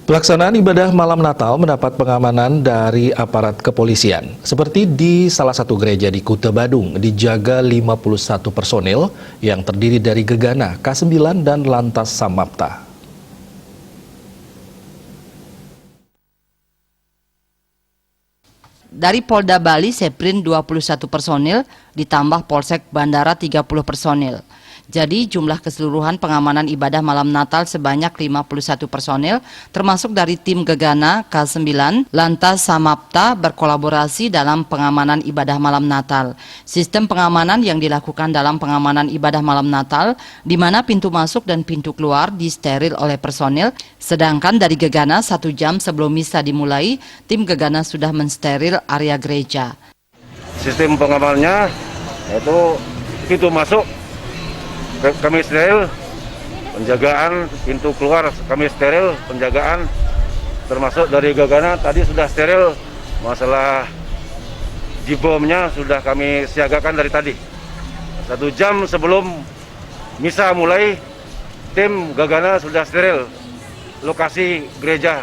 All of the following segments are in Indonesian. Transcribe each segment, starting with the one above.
Pelaksanaan ibadah malam Natal mendapat pengamanan dari aparat kepolisian. Seperti di salah satu gereja di Kuta Badung, dijaga 51 personil yang terdiri dari Gegana, K9 dan Lantas Samapta. Dari Polda Bali, Seprin 21 personil, ditambah Polsek Bandara 30 personil. Jadi jumlah keseluruhan pengamanan ibadah malam Natal sebanyak 51 personil, termasuk dari tim Gegana, K9, Lantas Samapta berkolaborasi dalam pengamanan ibadah malam Natal. Sistem pengamanan yang dilakukan dalam pengamanan ibadah malam Natal, di mana pintu masuk dan pintu keluar disteril oleh personil, sedangkan dari Gegana 1 jam sebelum misa dimulai, tim Gegana sudah mensteril area gereja. Sistem pengamanannya yaitu pintu masuk kami steril, penjagaan pintu keluar kami steril, penjagaan termasuk dari Gegana tadi sudah steril, masalah jibomnya sudah kami siagakan dari tadi. 1 jam sebelum misa mulai, tim Gegana sudah steril lokasi gereja.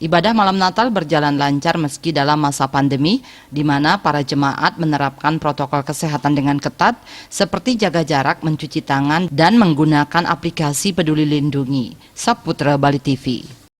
Ibadah malam Natal berjalan lancar meski dalam masa pandemi, di mana para jemaat menerapkan protokol kesehatan dengan ketat, seperti jaga jarak, mencuci tangan, dan menggunakan aplikasi Peduli Lindungi. Saputra Bali TV.